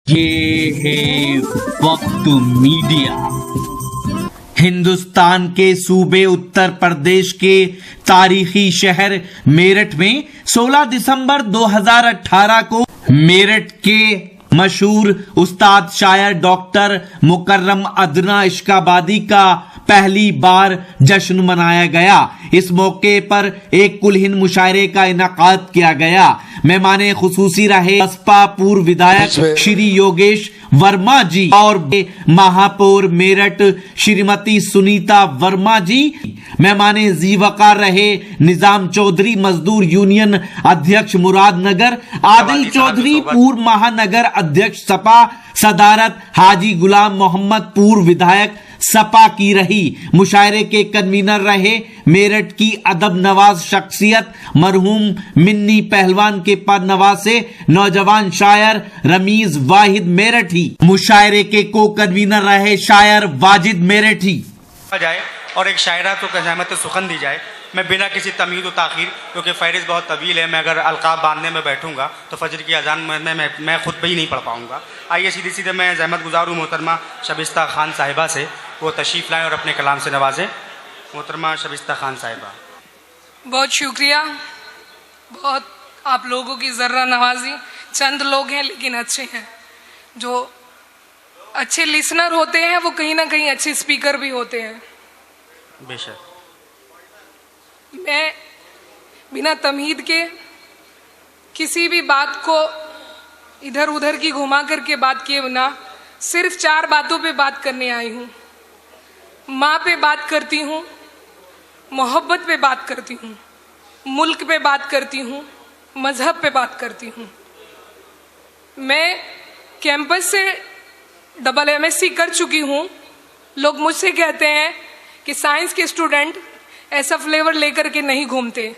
ये है वक्त मीडिया। हिंदुस्तान के सूबे उत्तर प्रदेश के तारीखी शहर मेरठ में 16 दिसंबर 2018 को मेरठ के मशहूर उस्ताद शायर डॉक्टर मुकर्रम अदना इश्काबादी का पहली बार जश्न मनाया गया। इस मौके पर एक कुलहीन मुशायरे का इनाकाद किया गया। मेहमाने खुसूसी रहे बसपा पूर्व विधायक श्री योगेश वर्मा जी और महापौर मेरठ श्रीमती सुनीता वर्मा जी। मेहमाने जीवकार रहे निजाम चौधरी मजदूर यूनियन अध्यक्ष मुरादनगर, आदिल चौधरी पूर्व महानगर अध्यक्ष सपा सदारत, हाजी गुलाम मोहम्मद पूर्व विधायक सपा की रही। मुशायरे के कन्वीनर रहे मेरठ की अदब नवाज शख्सियत मरहूम मिन्नी पहलवान के पद नवासे नौजवान शायर रमीज वाहिद मेरठी। मुशायरे के को कन्वीनर रहे शायर वाजिद मेरठी। जाए और एक शायरा तो कज़ामत सुखन दी जाए। मैं बिना किसी तमीज़ व ताख़ीर, क्योंकि फ़हरिस्त बहुत तवील है, मैं अगर अलक़ाब बांधने में बैठूंगा तो फजर की अजान में मैं खुद पे ही नहीं पढ़ पाऊंगा। आइए सीधे सीधे मैं ज़हमत गुज़ार हूँ मोहतरमा शबिस्ता खान साहिबा से, वो तशरीफ़ लाएँ और अपने कलाम से नवाजें। मोहतरमा शबिस्ता खान साहिबा। बहुत शुक्रिया, बहुत आप लोगों की ज़र्रा नवाजी। चंद लोग हैं लेकिन अच्छे हैं। जो अच्छे लिसनर होते हैं वो कहीं ना कहीं अच्छे स्पीकर भी होते हैं। बेशक। मैं बिना तमहीद के किसी भी बात को इधर उधर की घुमा करके बात किए बिना सिर्फ 4 बातों पे बात करने आई हूँ। माँ पे बात करती हूँ, मोहब्बत पे बात करती हूँ, मुल्क पे बात करती हूँ, मजहब पे बात करती हूँ। मैं कैंपस से MSc कर चुकी हूँ। लोग मुझसे कहते हैं कि साइंस के स्टूडेंट ऐसा फ्लेवर लेकर के नहीं घूमते,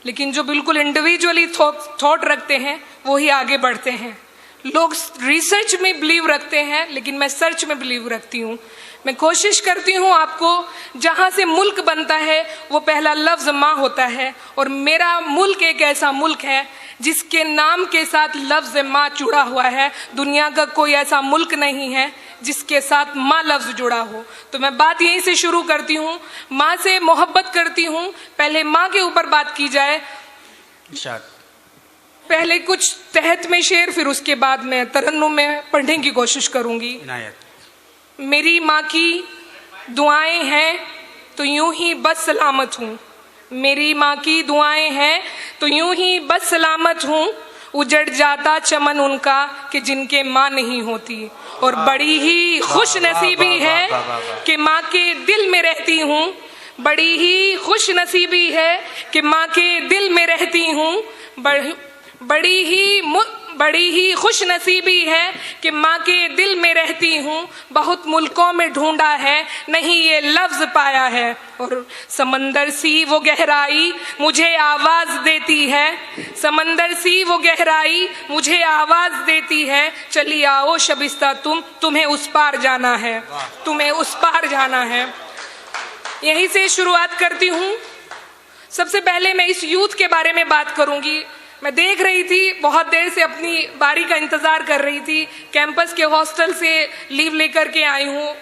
लेकिन जो बिल्कुल इंडिविजुअली थॉट रखते हैं वो ही आगे बढ़ते हैं। लोग रिसर्च में बिलीव रखते हैं लेकिन मैं सर्च में बिलीव रखती हूँ। मैं कोशिश करती हूँ आपको जहाँ से मुल्क बनता है वो पहला लफ्ज़ माँ होता है, और मेरा मुल्क एक ऐसा मुल्क है जिसके नाम के साथ लफ्ज़ माँ जुड़ा हुआ है। दुनिया का कोई ऐसा मुल्क नहीं है जिसके साथ माँ लफ्ज़ जुड़ा हो। तो मैं बात यहीं से शुरू करती हूँ, माँ से मोहब्बत करती हूँ। पहले माँ के ऊपर बात की जाए। पहले कुछ तहत में शेर, फिर उसके बाद मैं तरन्नुम में पढ़ने की कोशिश करूँगी। मेरी माँ की दुआएं हैं तो यूं ही बस सलामत हूँ। मेरी माँ की दुआएं हैं तो यूं ही बस सलामत हूँ। उजड़ जाता चमन उनका कि जिनके माँ नहीं होती, और बड़ी ही खुश नसीबी है कि माँ के दिल में रहती हूँ। बड़ी ही खुश नसीबी है कि माँ के दिल में रहती हूँ। बड़ी ही खुश नसीबी है कि माँ के दिल में रहती हूँ। बहुत मुल्कों में ढूंढा है नहीं ये लफ्ज़ पाया है, और समंदर सी वो गहराई मुझे आवाज़ देती है। समंदर सी वो गहराई मुझे आवाज़ देती है। चली आओ शबिस्ता तुम्हें उस पार जाना है, तुम्हें उस पार जाना है। यहीं से शुरुआत करती हूँ। सबसे पहले मैं इस यूथ के बारे में बात करूँगी। मैं देख रही थी, बहुत देर से अपनी बारी का इंतज़ार कर रही थी। कैंपस के हॉस्टल से लीव लेकर के आई हूँ,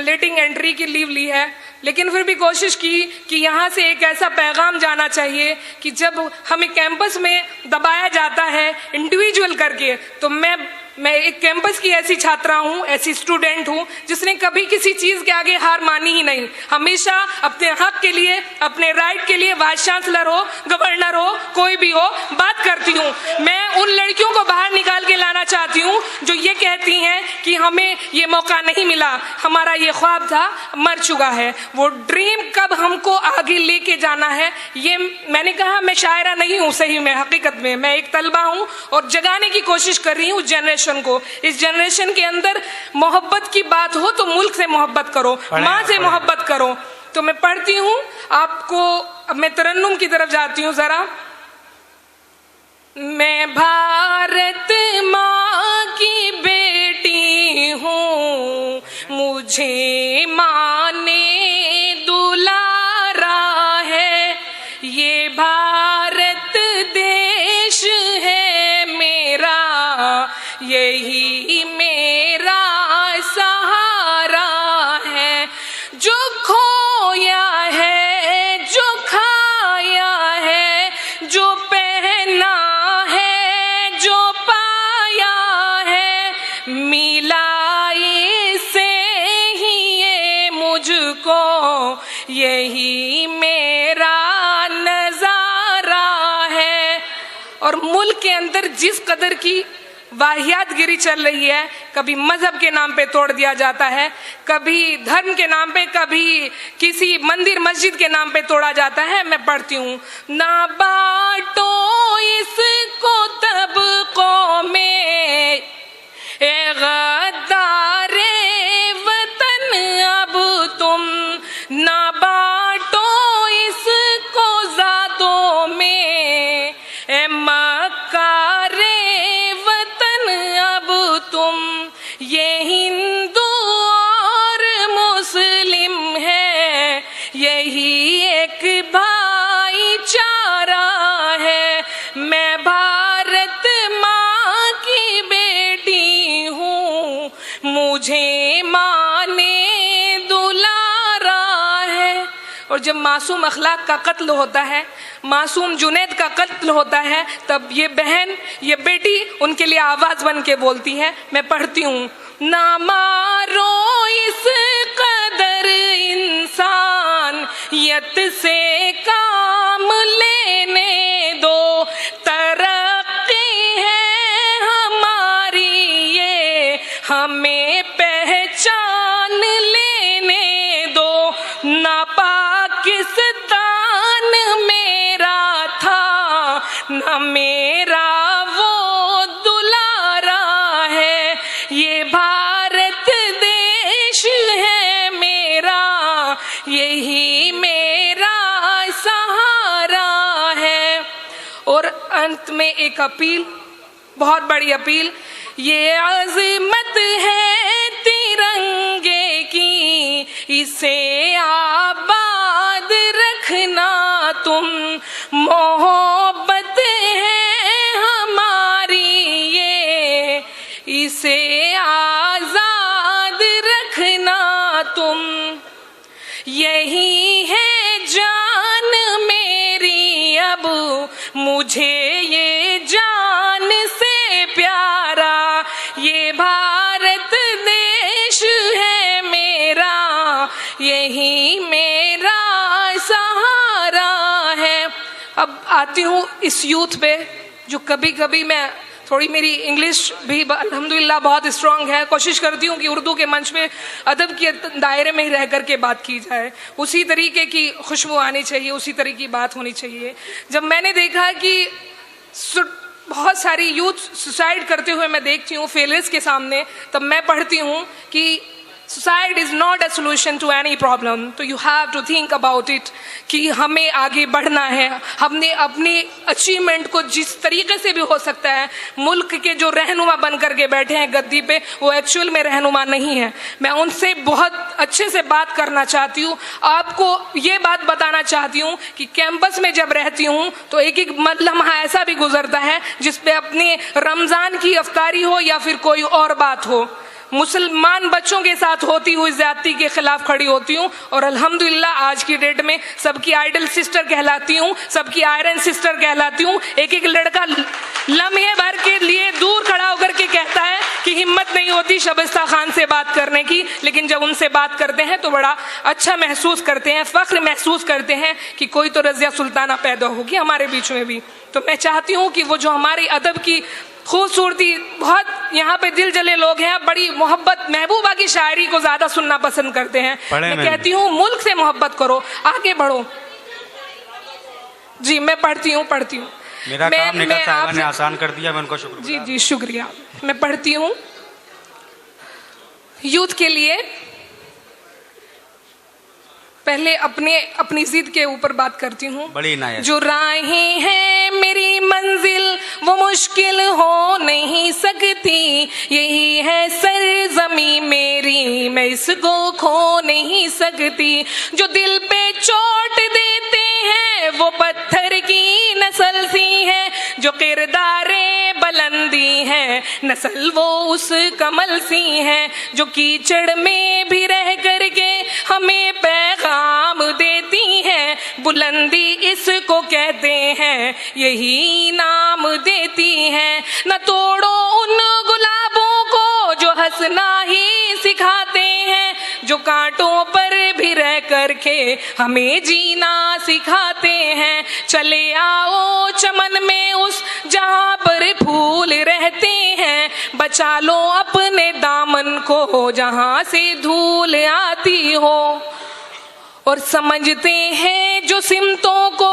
लेटिंग एंट्री की लीव ली है, लेकिन फिर भी कोशिश की कि यहाँ से एक ऐसा पैगाम जाना चाहिए कि जब हमें कैंपस में दबाया जाता है इंडिविजुअल करके, तो मैं एक कैंपस की ऐसी छात्रा हूँ, ऐसी स्टूडेंट हूँ जिसने कभी किसी चीज़ के आगे हार मानी ही नहीं। हमेशा अपने हक के लिए, अपने राइट के लिए, वाइस चांसलर हो, गवर्नर हो, कोई भी हो, बात करती हूँ। मैं उन लड़कियों को बाहर निकाल के लाना चाहती हूँ जो ये कहती हैं कि हमें ये मौका नहीं मिला, हमारा ये ख्वाब था, मर चुका है। वो ड्रीम कब हमको आगे लेके जाना है, ये मैंने कहा मैं शायरा नहीं हूँ, सही में हकीकत में मैं एक तलबा हूँ और जगाने की कोशिश कर रही हूँ जनरेशन को। इस जनरेशन के अंदर मोहब्बत की बात हो तो मुल्क से मोहब्बत करो, माँ से मोहब्बत करो। तो मैं पढ़ती हूँ आपको। अब मैं तरन्नुम की तरफ जाती हूँ जरा। मैं भारत माँ की बेटी हूँ, मुझे माँ ने दुलारा है। ये भारत देश है मेरा, ये यही मेरा सहारा है। जो खोया है, जो खाया है, जो पहना है, जो पाया है, मिला से ही ये मुझको, यही मेरा नजारा है। और मुल्क के अंदर जिस कदर की वाहियातगिरी चल रही है, कभी मजहब के नाम पे तोड़ दिया जाता है, कभी धर्म के नाम पे, कभी किसी मंदिर मस्जिद के नाम पे तोड़ा जाता है। मैं पढ़ती हूँ, ना बांटो इसको तबकों में, ए गद्दारे वतन अब तुम, ना बांटो इसको ज़ातों में, ए मक्कारे वतन अब तुम। ये हिंदू और मुस्लिम है, यही एक भाईचारा है। मैं भारत माँ की बेटी हूँ, मुझे माँ ने दुलारा है। और जब मासूम अखलाक का कत्ल होता है, मासूम जुनैद का कत्ल होता है, तब ये बहन, ये बेटी उनके लिए आवाज बन के बोलती है। मैं पढ़ती हूँ, ना मारो इस कदर इंसान, यत से काम लेने दो, तरक्की है हमारी ये, हमें पहचान लेने दो। ना पाकिस्तान मेरा था, ना मेरा वो दुलारा है, ये भारत देश है मेरा, यही मेरा सहारा है। और अंत में एक अपील, बहुत बड़ी अपील, ये अज़मत है तिरंगे की, इसे आबाद रखना तुम, मोहब्बत है हमारी ये, इसे आजाद रखना तुम। यही है जान मेरी अब, मुझे ये जान से प्यारा, ये भारत देश है मेरा, यही मेरा सहारा है। अब आती हूँ इस यूथ पे, जो कभी कभी मैं थोड़ी, मेरी इंग्लिश भी अल्हम्दुलिल्लाह बहुत स्ट्रांग है, कोशिश करती हूँ कि उर्दू के मंच पे अदब के दायरे में ही रह कर के बात की जाए, उसी तरीके की खुशबू आनी चाहिए, उसी तरीके की बात होनी चाहिए। जब मैंने देखा कि बहुत सारी यूथ सुसाइड करते हुए मैं देखती हूँ फेलियर्स के सामने, तब मैं पढ़ती हूँ कि suicide is not a solution to any problem, तो you have to think about it कि हमें आगे बढ़ना है। हमने अपनी अचीवमेंट को जिस तरीके से भी हो सकता है, मुल्क के जो रहनुमा बन करके बैठे हैं गद्दी पे, वो एक्चुअल में रहनुमा नहीं है। मैं उनसे बहुत अच्छे से बात करना चाहती हूँ, आपको ये बात बताना चाहती हूँ कि कैंपस में जब रहती हूँ तो एक एक लम्हा ऐसा भी गुजरता है जिसपे अपने रमज़ान की अफ्तारी हो या फिर कोई और बात हो, मुसलमान बच्चों के साथ होती हुई ज्यादती के खिलाफ खड़ी होती हूँ। और अल्हम्दुलिल्लाह आज की डेट में सबकी आइडल सिस्टर कहलाती हूँ, सबकी आयरन सिस्टर कहलाती हूँ। एक एक लड़का लम्हे भर के लिए दूर खड़ा होकर के कहता है कि हिम्मत नहीं होती शबिस्ता खान से बात करने की, लेकिन जब उनसे बात करते हैं तो बड़ा अच्छा महसूस करते हैं, फख्र महसूस करते हैं कि कोई तो रज़िया सुल्ताना पैदा होगी हमारे बीच में भी। तो मैं चाहती हूँ कि वो जो हमारी अदब की खूबसूरती, बहुत यहाँ पे दिल जले लोग हैं, बड़ी मोहब्बत, महबूबा की शायरी को ज्यादा सुनना पसंद करते हैं। मैं कहती हूँ मुल्क से मोहब्बत करो, आगे बढ़ो। जी मैं पढ़ती हूँ मेरा काम निगाह साहिबा ने आसान कर दिया, मैं उनको शुक्रिया। जी जी शुक्रिया। मैं पढ़ती हूँ यूथ के लिए। पहले अपनी जिद के ऊपर बात करती हूँ। बड़ी इनायत। जो राहें हैं मेरी मंजिल वो मुश्किल हो नहीं सकती, यही है सरजमी मेरी मैं इसको खो नहीं सकती। जो दिल पे चोट देते हैं वो पत्थर की नस्ल सी है, जो किरदारे बुलंदी है है, नस्ल वो उस कमल सी है जो कीचड़ में भी रह करके हमें पैगाम देती है। बुलंदी इसको कहते हैं, यही नाम देती है। न तोड़ो उन गुलाबों को जो हंसना ही सिखाते हैं, जो कांटों पर भी रह करके हमें जीना सिखाते हैं। चले आओ चमन में उस जहां पर फूल रहते हैं, बचा लो अपने दामन को जहां से धूल आती हो। और समझते हैं जो सिमतों को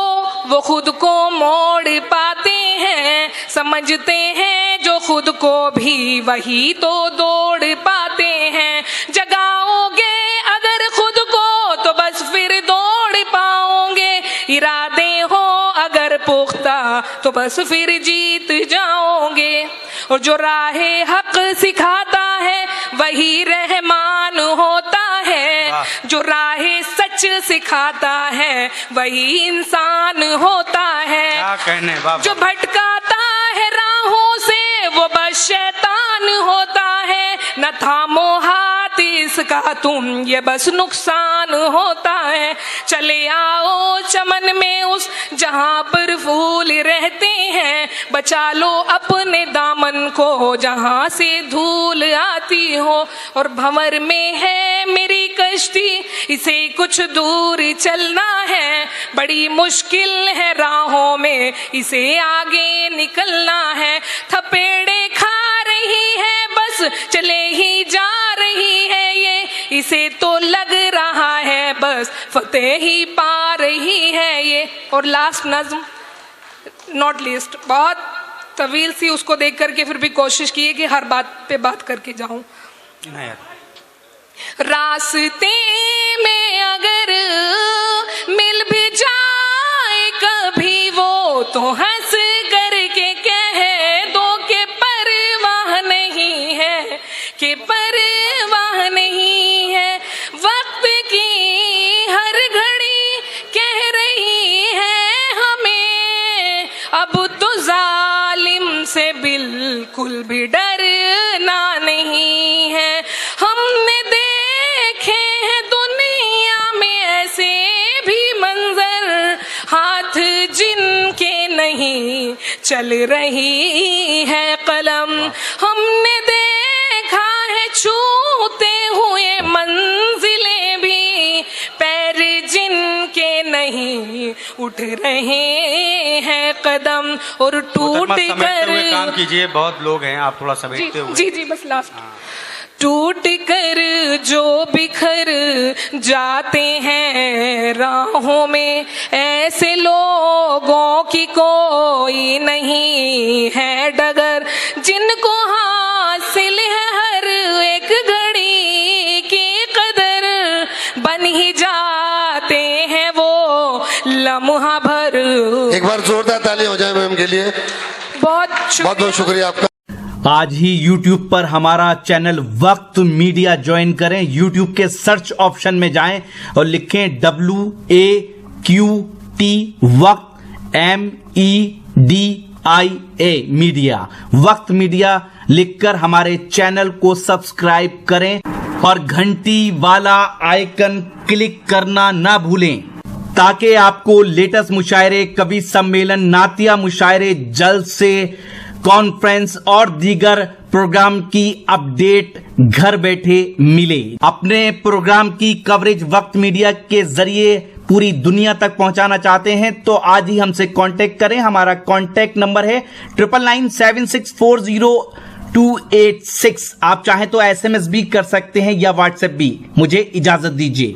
वो खुद को मोड़ पाते हैं, समझते हैं जो खुद को भी वही तो दौड़ पाते हैं। जगाओगे अगर खुद को तो बस फिर दौड़ पाओगे, इरादे हो अगर पुख्ता तो बस फिर जीत जाओगे। और जो राहे हक सिखाता है वही रहमान होता है, जो राहे सच सिखाता है वही इंसान होता है। क्या कहने बाबा। जो भटकाता है राहों से वो बस शैतान होता है, न थामो हाथ इसका तुम, ये बस नुकसान होता है। चले आओ चमन में उस जहां पर फूल रहते हैं, बचा लो अपने दामन को जहां से धूल आती हो। और भंवर में है मेरी कश्ती, इसे कुछ दूर चलना है, बड़ी मुश्किल है राहों में इसे आगे निकलना है। थपेड़े खा रही है बस चले ही जा रही है ये, इसे तो लग रहा है बस फतेह ही पा रही है ये। और लास्ट नज्म नॉट लीस्ट, बहुत तवील सी, उसको देख करके फिर भी कोशिश की है कि हर बात पे बात करके जाऊं। रास्ते में अगर मिल भी जाए कभी वो तो हंस करके कह दो कि परवाह नहीं है, कि परवाह नहीं है। वक्त की हर घड़ी कह रही है हमें, अब तो जालिम से बिल्कुल भी डरना नहीं है। हमने देखे हैं दुनिया में ऐसे भी मंजर, हाथ जिनके नहीं चल रही है कलम। हमने देखा है छूते हुए मंजिलें भी, पैर जिनके नहीं उठ रहे हैं कदम। और टूट कर काम कीजिए, बहुत लोग हैं, आप थोड़ा समेटते हुए। जी बस लास्ट। टूट कर जो बिखर जाते हैं राहों में, ऐसे लोगों की कोई नहीं है डगर, जिनको हासिल है हर एक घड़ी की कदर, बन ही जाते हैं वो लम्हा भर। एक बार जोरदार ताली हो जाए मैम के लिए। बहुत शुक्रिया आपका। आज ही YouTube पर हमारा चैनल वक्त मीडिया ज्वाइन करें। YouTube के सर्च ऑप्शन में जाएं और लिखें WAQT वक्त MEDIA मीडिया, वक्त मीडिया लिखकर हमारे चैनल को सब्सक्राइब करें और घंटी वाला आइकन क्लिक करना ना भूलें, ताकि आपको लेटेस्ट मुशायरे, कवि सम्मेलन, नातिया मुशायरे, जलसे, कॉन्फ्रेंस और दीगर प्रोग्राम की अपडेट घर बैठे मिले। अपने प्रोग्राम की कवरेज वक्त मीडिया के जरिए पूरी दुनिया तक पहुंचाना चाहते हैं तो आज ही हमसे कांटेक्ट करें। हमारा कांटेक्ट नंबर है 9997640286। आप चाहें तो SMS भी कर सकते हैं या WhatsApp भी। मुझे इजाजत दीजिए।